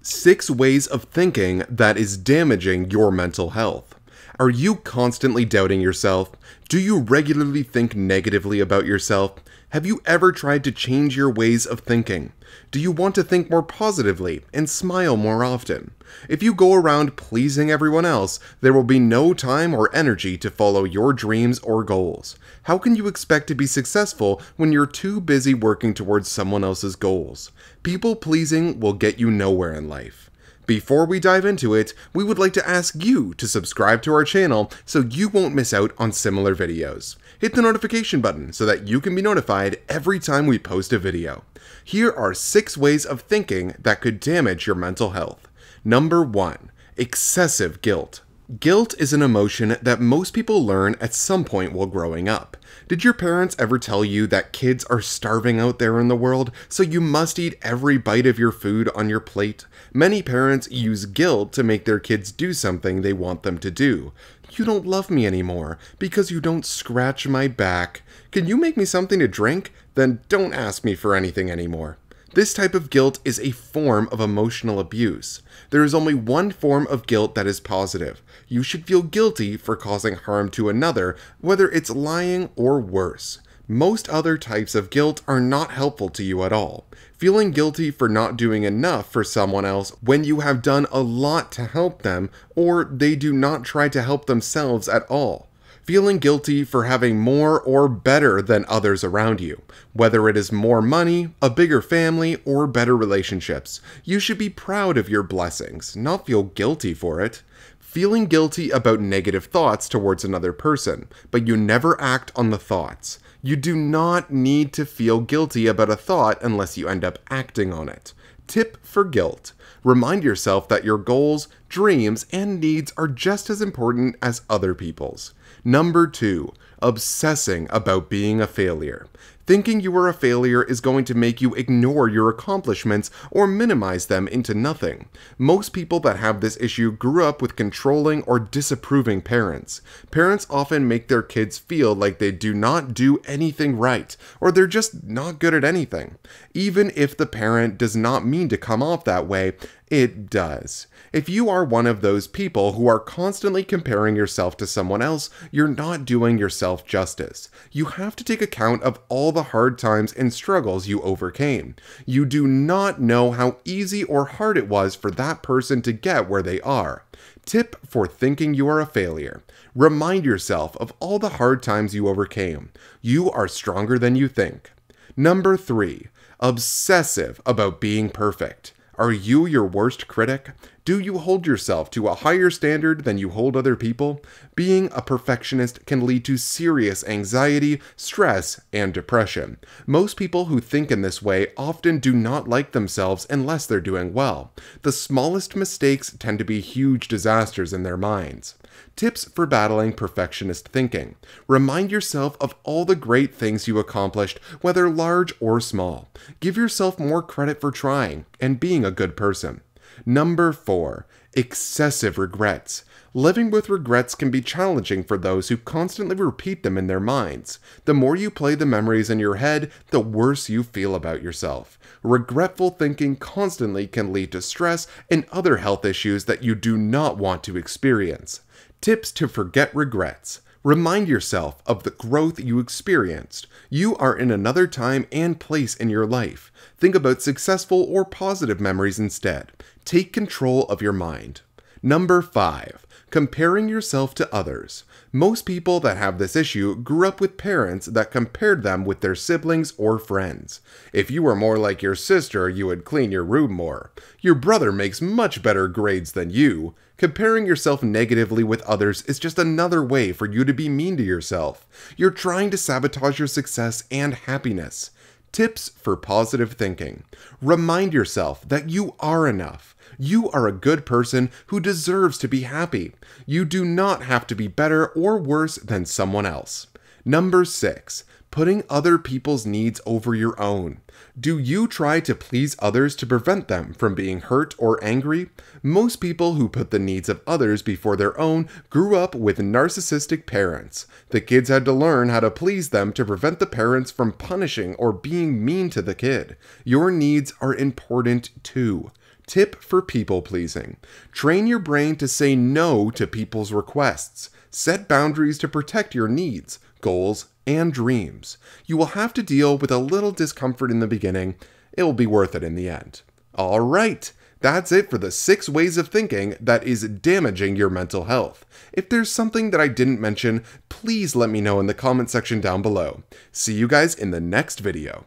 6 ways of thinking that is damaging your mental health. Are you constantly doubting yourself? Do you regularly think negatively about yourself? Have you ever tried to change your ways of thinking? Do you want to think more positively and smile more often? If you go around pleasing everyone else, there will be no time or energy to follow your dreams or goals. How can you expect to be successful when you're too busy working towards someone else's goals? People pleasing will get you nowhere in life. Before we dive into it, we would like to ask you to subscribe to our channel so you won't miss out on similar videos. Hit the notification button so that you can be notified every time we post a video. Here are 6 ways of thinking that could damage your mental health. Number 1. Excessive guilt. Guilt is an emotion that most people learn at some point while growing up. Did your parents ever tell you that kids are starving out there in the world, so you must eat every bite of your food on your plate? Many parents use guilt to make their kids do something they want them to do. You don't love me anymore because you don't scratch my back. Can you make me something to drink? Then don't ask me for anything anymore. This type of guilt is a form of emotional abuse. There is only one form of guilt that is positive. You should feel guilty for causing harm to another, whether it's lying or worse. Most other types of guilt are not helpful to you at all. Feeling guilty for not doing enough for someone else when you have done a lot to help them, or they do not try to help themselves at all. Feeling guilty for having more or better than others around you, whether it is more money, a bigger family, or better relationships. You should be proud of your blessings, not feel guilty for it. Feeling guilty about negative thoughts towards another person, but you never act on the thoughts. You do not need to feel guilty about a thought unless you end up acting on it. Tip for guilt. Remind yourself that your goals, dreams, and needs are just as important as other people's. Number 2. Obsessing about being a failure. Thinking you are a failure is going to make you ignore your accomplishments or minimize them into nothing. Most people that have this issue grew up with controlling or disapproving parents. Parents often make their kids feel like they do not do anything right, or they're just not good at anything. Even if the parent does not mean to come off that way, it does. If you are one of those people who are constantly comparing yourself to someone else, you're not doing yourself justice. You have to take account of all the hard times and struggles you overcame. You do not know how easy or hard it was for that person to get where they are. Tip for thinking you are a failure. Remind yourself of all the hard times you overcame. You are stronger than you think. Number 3. Obsessive about being perfect. Are you your worst critic? Do you hold yourself to a higher standard than you hold other people? Being a perfectionist can lead to serious anxiety, stress, and depression. Most people who think in this way often do not like themselves unless they're doing well. The smallest mistakes tend to be huge disasters in their minds. Tips for battling perfectionist thinking. Remind yourself of all the great things you accomplished, whether large or small. Give yourself more credit for trying and being a good person. Number 4. Excessive regrets. Living with regrets can be challenging for those who constantly repeat them in their minds. The more you play the memories in your head, the worse you feel about yourself. Regretful thinking constantly can lead to stress and other health issues that you do not want to experience. Tips to forget regrets. Remind yourself of the growth you experienced. You are in another time and place in your life. Think about successful or positive memories instead. Take control of your mind. Number 5. Comparing yourself to others. Most people that have this issue grew up with parents that compared them with their siblings or friends. If you were more like your sister, you would clean your room more. Your brother makes much better grades than you. Comparing yourself negatively with others is just another way for you to be mean to yourself. You're trying to sabotage your success and happiness. Tips for positive thinking. Remind yourself that you are enough. You are a good person who deserves to be happy. You do not have to be better or worse than someone else. Number 6. Putting other people's needs over your own. Do you try to please others to prevent them from being hurt or angry? Most people who put the needs of others before their own grew up with narcissistic parents. The kids had to learn how to please them to prevent the parents from punishing or being mean to the kid. Your needs are important too. Tip for people pleasing. Train your brain to say no to people's requests. Set boundaries to protect your needs, goals, and dreams. You will have to deal with a little discomfort in the beginning. It will be worth it in the end. Alright, that's it for the 6 ways of thinking that is damaging your mental health. If there's something that I didn't mention, please let me know in the comment section down below. See you guys in the next video.